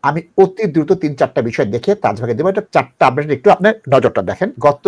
আমি অতি দ্রুত ৩-৪টা বিষয় দেখে তাজভাগে দেবো। এটা 4টা আপডেট, একটু আপনার নজরটা দেখেন। গত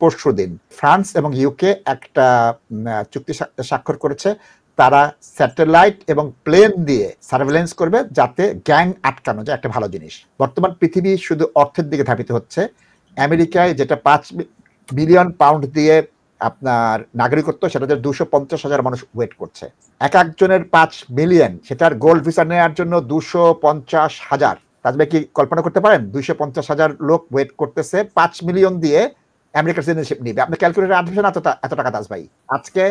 পরশুদিন ফ্রান্স এবং ইউকে একটা চুক্তি স্বাক্ষর করেছে। তারা স্যাটেলাইট এবং প্লেন দিয়ে সার্ভেলেন্স করবে যাতে গ্যাং আটকানো যায়, একটা ভালো জিনিস। বর্তমান পৃথিবী শুধু অর্থের দিকে ধাবিত হচ্ছে। আমেরিকায় যেটা 5 বিলিয়ন পাউন্ড দিয়ে আপনার নাগরিকত্ব, সেটা 250,000 মানুষ ওয়েট করছে। এক একজনের 5 মিলিয়ন, সেটার গোল্ড ভিসা নেওয়ার জন্য 250,000। তাজবে কি কল্পনা করতে পারেন? 250,000 লোক ওয়েট করতেছে 5 মিলিয়ন দিয়ে আমেরিকার সিটিজেনশিপ নিবে। আপনি ক্যালকুলেটর আনবেন এত টাকা দাস ভাই। আজকে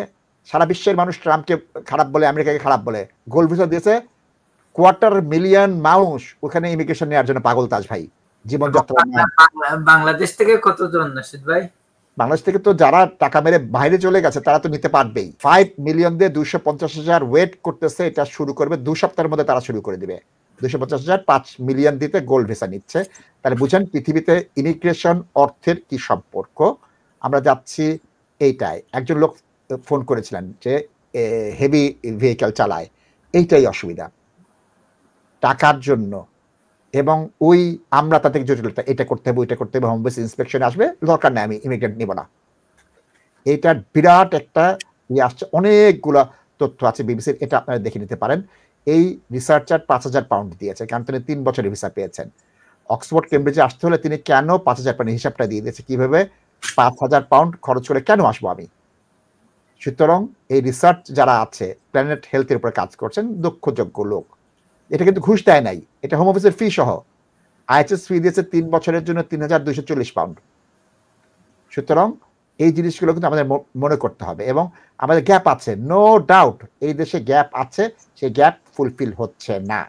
সারা বিশ্বের মানুষ ট্রাম্পকে খারাপ বলে, আমেরিকাকে খারাপ বলে। গোল্ড ভিসা দিয়েছে 250,000,000 মানুষ ওখানে ইমিগ্রেশন নেওয়ার জন্য পাগল তাজ ভাই। জীবনযাত্রা বাংলাদেশ থেকে কতজন নাশিদ ভাই? বাংলাদেশ থেকে তো যারা টাকা মেরে বাইরে চলে গেছে তারা তো নিতে পারবেই। 5 মিলিয়ন দিয়ে 250,000 ওয়েট করতেছে। এটা শুরু করবে 2 সপ্তাহের মধ্যে, তারা শুরু করে দিবে। 250,000 5 মিলিয়ন দিতে গোল্ড ভিসা নিচ্ছে। তাহলে বুঝেন পৃথিবীতে ইমিগ্রেশন অর্থের কি সম্পর্ক। আমরা যাচ্ছি এইটাই। একজন লোক ফোন করেছিলেন যে হেভি ভেহিকেল চালায়, এইটাই অসুবিধা টাকার জন্য। এবং ওই আমরা তাদের জটিলতা, এটা করতে হবে, ওইটা করতে হবে, হোম বেস ইন্সপেকশন আসবে, দরকার নেই, আমি ইমিগ্রেন্ট নিব না। এইটার বিরাট একটা আসছে, অনেকগুলা তথ্য আছে বিবিসির, এটা আপনারা দেখে নিতে পারেন। এই রিসার্চার 5,000 পাউন্ড দিয়েছে, কারণ তিনি 3 বছরের ভিসা পেয়েছেন। অক্সফোর্ড কেমব্রিজে আসতে হলে তিনি কেন 5,000 পাউন্ড, হিসাবটা দিয়ে দিয়েছে কিভাবে 5,000 পাউন্ড খরচ করে কেন আসবো আমি। সুতরাং এই রিসার্চ যারা আছে প্ল্যানেট হেলথের উপরে কাজ করছেন, দক্ষযোগ্য লোক। এটা কিন্তু ঘুষ দেয় নাই, এটা হোম অফিসের ফি সহ। আইএচএস ফি দিয়েছে 3 বছরের জন্য 3,240 পাউন্ড। সুতরাং এই জিনিসগুলো কিন্তু আমাদের মনে করতে হবে। এবং আমাদের গ্যাপ আছে, নো ডাউট এই দেশে গ্যাপ আছে, সেই গ্যাপ ফুলফিল হচ্ছে না।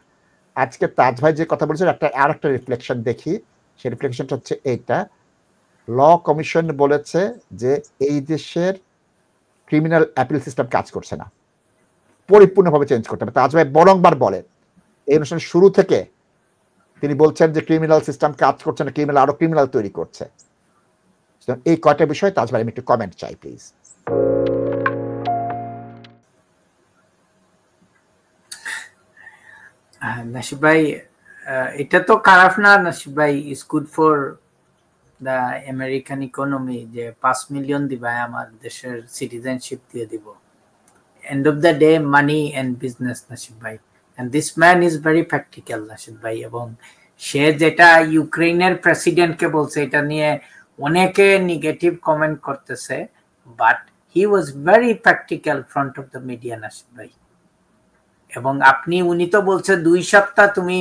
আজকে তাজ ভাই যে কথা বলছেন, আর একটা রিফ্লেকশন দেখি। সেই রিফ্লেকশনটা হচ্ছে এইটা, ল কমিশন বলেছে যে এই দেশের ক্রিমিনাল অ্যাপিল সিস্টেম কাজ করছে না, পরিপূর্ণভাবে চেঞ্জ করতে হবে। তাজ ভাই বরংবার বলেন, এই অনুষ্ঠানের শুরু থেকে তিনি বলছেন যে ক্রিমিনাল সিস্টেম কাজ করছে না, ক্রিমিনাল আরো ক্রিমিনাল তৈরি করছে। এই কয়টা বিষয় তাজ ভাই আমি একটু কমেন্ট চাই প্লিজ। নাসিব ভাই, এটা তো খারাপ না নাসিব ভাই, is good for the American economy যে 5 মিলিয়ন দিবা আমার দেশের সিটিজেনশিপ দিয়ে দিব। End of the day money and business Nasib ভাই, and this man is very practical Nasib ভাই। এবং সে যেটা ইউক্রেনের প্রেসিডেন্টকে বলছে এটা নিয়ে অনেকে নেগেটিভ কমেন্ট করতেছে, but he was very practical front of the media Nasib ভাই। এবং উনি তো বলছে 2 সপ্তাহ তুমি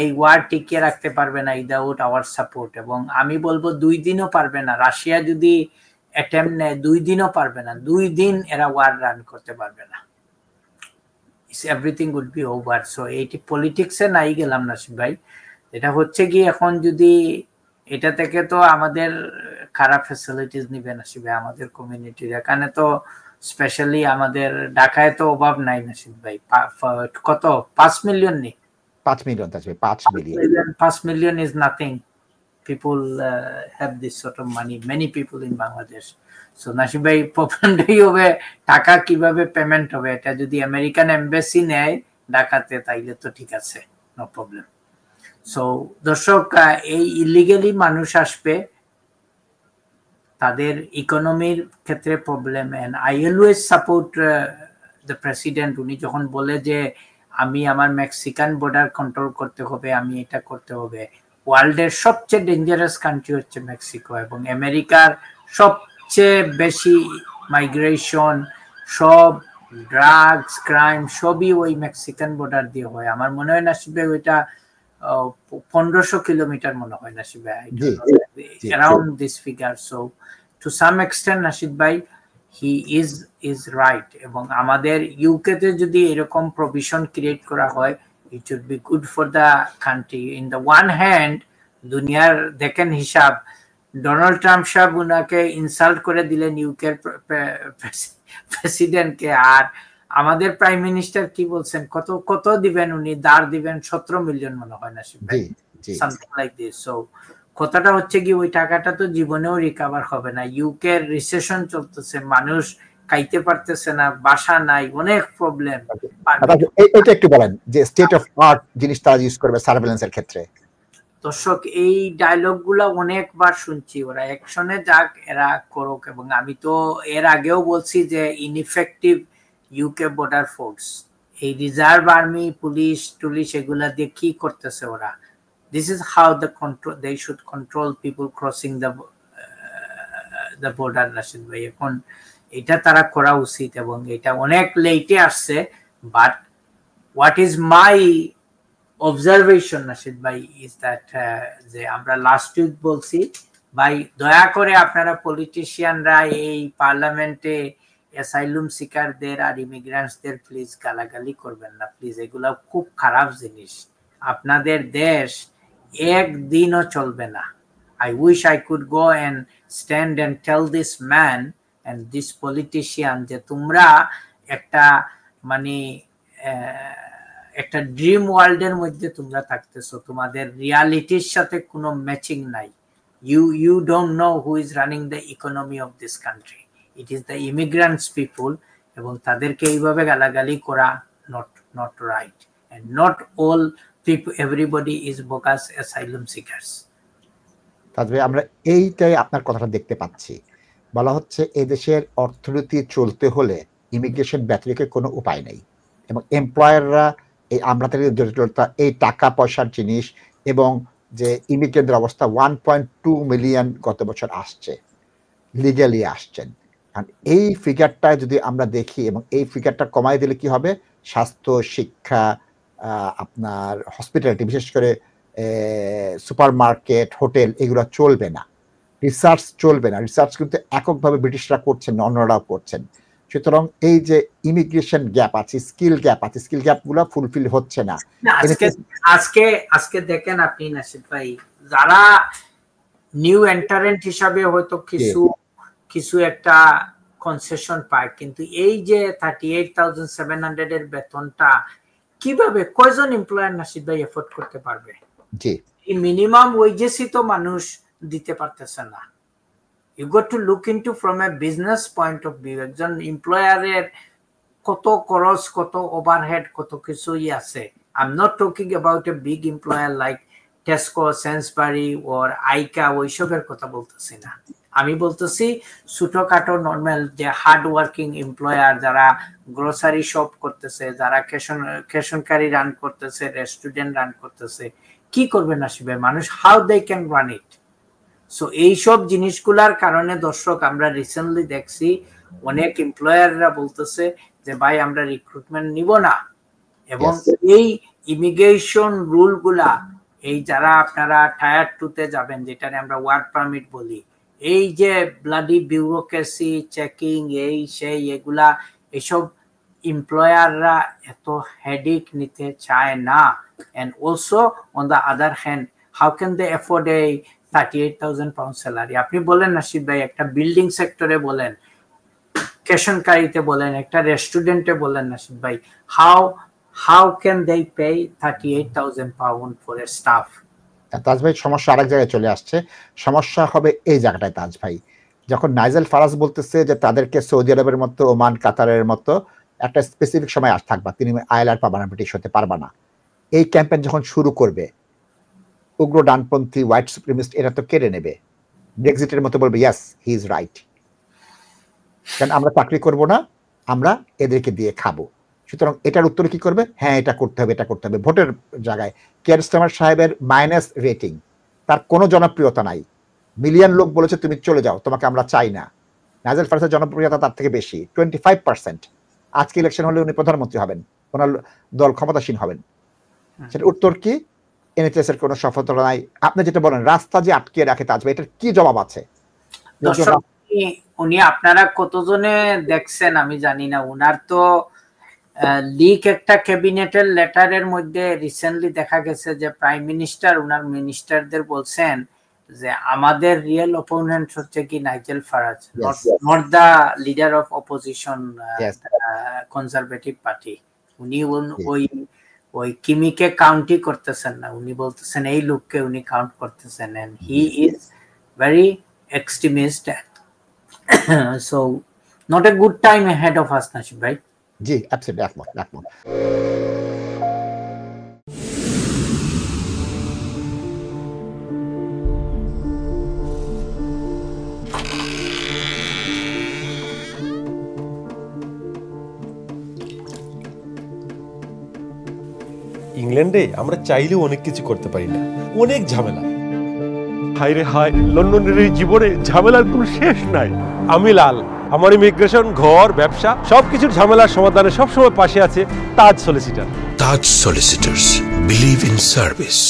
এই ওয়ার টিকিয়ে রাখতে পারবে না উইদাউট আওয়ার সাপোর্ট। এবং আমি বলবো 2 দিনও পারবে না। রাশিয়া যদি অ্যাটেম্প নেয় 2 দিনও পারবে না। 2 দিন এরা ওয়ার রান করতে পারবে না। Everything would be over. So এইটি পলিটিক্সে নাই গেলাম নাসিব ভাই। এটা হচ্ছে কি, এখন যদি এটা থেকে তো আমাদের খারাপ ফ্যাসিলিটিস নিবে নাসিব ভাই আমাদের কমিউনিটির। এখানে তো স্পেশালি আমাদের ঢাকায় তো অভাব নাই নাসিব ভাই। কত 5 মিলিয়ন নেই, 5 মিলিয়ন থাকবে, 5 million. 5 million is nothing. People have this sort of money, many people in Bangladesh. So নাসিব ভাই প্রবলেমটাই হবে টাকা কিভাবে পেমেন্ট হবে। এটা যদি আমেরিকান এমবাসি নেয় ঢাকাতে তাইলে তো ঠিক আছে, নো প্রবলেম। সো দর্শক, এই ইলিগালি মানুষ আসবে, তাদের ইকোনমির ক্ষেত্রে problem. And I always support the president. উনি যখন বলে যে আমি আমার মেক্সিকান বর্ডার কন্ট্রোল করতে হবে, আমি এটা করতে হবে। ওয়ার্ল্ডের সবচেয়ে ডেঞ্জারাস কান্ট্রি হচ্ছে মেক্সিকো, এবং আমেরিকার সবচেয়ে বেশি মাইগ্রেশন, সব ড্রাগস, ক্রাইম সবই ওই মেক্সিকান বর্ডার দিয়ে হয়। আমার মনে হয় নাসিব ভাই ওইটা 1500 কিলোমিটার মনে হয় নাসিব ভাই, around this figure. So to some extent নাসিব ভাই he is right. এবং আমাদের ইউকে তে যদি এরকম প্রভিশন ক্রিয়েট করা হয়, it would be good for the country. In the one hand, দুনিয়ার দেখেন হিসাব, ডোনাল্ড ট্রাম্প সাহেব উনাকে ইনসাল্ট করে দিলেন ইউকের প্রেসিডেন্টকে, আর আমাদের প্রাইম মিনিস্টার কি বলছেন, কত দিবেন উনি, দাঁড় দিবেন 17 মিলিয়ন মনে হয় নাসিব ভাই, সামথিং লাইক দিস। সো কথাটা হচ্ছে কি, ওই টাকাটা তো জীবনেও রিকভার হবে না। ইউকে রিসেশন চলতেছে, মানুষ খাইতে পারতেছে না, বাসা নাই, অনেক প্রবলেম। এটা একটু বলেন যে স্টেট অফ আর্ট জিনিস তারা ইউজ করবে সার্ভেলেন্সের ক্ষেত্রে। দর্শক, এই ডায়লগ গুলা অনেকবার শুনছি, ওরা অ্যাকশনে যাক, এরা করুক। এবং আমি তো এর আগেও বলছি যে ইনইফেক্টিভ ইউকে বর্ডার ফোর্স, এই রিজার্ভ আর্মি, পুলিশ টুলিশ এগুলা দিয়ে কি করতেছে ওরা? This is how the control, they should control people crossing the border. Rashid ভাই, এখন এটা তারা করা উচিত, এবং এটা অনেক লেটে আসছে। But what is my observation nasheed ভাই ইজ দ্যাট, যে আমরা লাস্ট উইক বলছি ভাই, দয়া করে আপনারা পলিটিশিয়ানরা এই পার্লামেন্টে অ্যাসাইলুম সিকারদের আর ইমিগ্রান্টসদের প্লিজ গালাগালি করবেন না প্লিজ। এগুলা খুব খারাপ জিনিস। আপনাদের দেশ একদিনও চলবে না। I wish I could go and stand and tell this man and this politician যে তোমরা একটা মানে একটা ড্রিম ওয়ার্ল্ডের মধ্যে তোমরা থাকতেছো, তোমাদের রিয়ালিটির সাথে কোনো ম্যাচিং নাই। You don't know who is running the economy of this country. It is the immigrants people, এবং তাদেরকে এইভাবে গালাগালি করা not right, and not all people, everybody is bogus asylum seekers. তাহলে আমরা এইটাই আপনার কথাটা দেখতে পাচ্ছি। বলা হচ্ছে এই দেশের অর্থনীতি চলতে হলে ইমিগ্রেশন ব্যতিরেকে কোনো উপায় নেই, এবং এমপ্লয়াররা এই আমলাতান্ত্রিক জটিলতা, এই টাকা পয়সার জিনিস, এবং যে ইমিগ্রেন্টদের অবস্থা 1.2 মিলিয়ন গত বছর আসছে, লিগালি আসছেন। কারণ এই ফিগারটা যদি আমরা দেখি, এবং এই ফিগারটা কমাই দিলে কি হবে, স্বাস্থ্য, শিক্ষা, আপনার হসপিটালিটি, বিশেষ করে সুপার মার্কেট, হোটেল, এগুলো চলবে না, রিসার্চ চলবে না। রিসার্চ কিন্তু এককভাবে ব্রিটিশরা করছেন না, অন্যরাও করছেন। সুতরাং এই যে ইমিগ্রেশন গ্যাপ আছে, স্কিল গ্যাপ আছে, স্কিল গ্যাপগুলো ফুলফিল হচ্ছে না। আজকে দেখেন আপনি নাশিদ ভাই, যারা নিউ এন্টারেন্ট হিসাবে হয়তো কিছু একটা কনসেশন পায়, কিন্তু এই যে 38,700 এর বেতনটা কিভাবে কয়জন এমপ্লয়ার নাশিদ ভাই এফোর্ড করতে পারবে? জি, এই মিনিমাম ওয়েজেসই তো মানুষ দিতে পারতেছে না। You got to look into from a business point of view. একজন এমপ্লয়ারের কত খরচ, কত ওভারহেড, কত কিছুই আছে। I'm not talking about a big employer like Tesco, Sainsbury or ICA, ওইসবের কথা বলতেছি না। আমি বলতেছি ছোটখাটো নর্মাল যে হার্ড ওয়ার্কিং এমপ্লয়ার, যারা গ্রোসারি শপ করতেছে, যারা ক্যাশনকারি রান করতেছে, রেস্টুরেন্ট রান করতেছে, কি করবে নাশিবে মানুষ? How they can run it? So এইসব জিনিসগুলার কারণে দর্শক, আমরা রিসেন্টলি দেখছি অনেক এমপ্লয়াররা বলতেছে যে ভাই আমরা রিক্রুটমেন্ট নিব না। এবং এই ইমিগ্রেশন রুল গুলা, এই যারা আপনারা টায়ার 2 তে যাবেন, যেটারে আমরা ওয়ার্ক পারমিট বলি, এই যে ব্লাডি বিউরোক্রেসি, চেকিং, এই সেই, এগুলা, এসব এমপ্লয়াররা এত হেডেক নিতে চায় না। And also on the other hand, how can they afford a 38,000 pound salary? আপনি বলেন নাশিদ ভাই, একটা বিল্ডিং সেক্টরে বলেন, ক্যাশনকারিতে বলেন, একটা রেস্টুরেন্টে বলেন নাশিদ ভাই, how can they pay 38,000 pound for a staff? তাজ ভাই, সমস্যা আরেক জায়গায় চলে আসছে। সমস্যা হবে এই জায়গাটায় তাজ ভাই, যখন নাইজেল ফারাজ বলতেছে যে তাদেরকে সৌদি আরবের মতো, ওমান, কাতারের মতো একটা স্পেসিফিক সময় থাকবা, তিনি আইএলআর পাবা না, ব্রিটিশ হতে পারবা না। এই ক্যাম্পেইন যখন শুরু করবে, উগ্র ডানপন্থী হোয়াইট সুপ্রিমিস্ট এরা তো কেড়ে নেবে, ব্রেক্সিটের মতো বলবে ইয়েস হি ইজ রাইট, কারণ আমরা চাকরি করব না, আমরা এদেরকে দিয়ে খাবো। সুতরাং এটার উত্তরে কি করবে? হ্যাঁ, এটা করতে হবে, এটা করতে হবে। ভোটের জায়গায় কেয়ার স্টারমার সাহেবের মাইনাস রেটিং, তার কোনো জনপ্রিয়তা নাই, মিলিয়ন লোক বলেছে তুমি চলে যাও, তোমাকে আমরা চাই না। নাইজেল ফারাজের জনপ্রিয়তা তার থেকে বেশি, 25%। আজকে ইলেকশন হলে উনি প্রধানমন্ত্রী হবেন, ওনার দল ক্ষমতাসীন হবেন। সেটা উত্তর কি? এনএচএস এর কোনো সফলতা নাই। আপনি যেটা বলেন, রাস্তা যে আটকে রাখে তাজ ভাই, এটার কি জবাব আছে? উনি আপনারা কতজনে দেখছেন আমি জানি না, উনার তো লিক একটা ক্যাবিনেটের লেটারের মধ্যে রিসেন্টলি দেখা গেছে যে প্রাইম মিনিস্টার উনার মিনিস্টারদের বলছেন যে আমাদের রিয়েল অপোনেন্ট হচ্ছে কি Nigel Faraz, not the leader of opposition conservative party. উনি ওই কিমিকে কাউন্টই করতেছেন না, উনি বলতেছেন এই লোককে উনি কাউন্ট করতেছেন, and he is very extremist. So not a good time ahead of us, Nasib bhai. জি, অ্যাবসলিউটলি একমত। ইংল্যান্ডে আমরা চাইলেও অনেক কিছু করতে পারি না, অনেক ঝামেলা। হায় রে হায়, লন্ডনের এই জীবনে ঝামেলার কোনো শেষ নাই। আমি লাল, আমার ইমিগ্রেশন, ঘর, ব্যবসা সবকিছুর ঝামেলার সমাধানে সবসময় পাশে আছে তাজ solicitor. Taj Solicitors. Believe in service.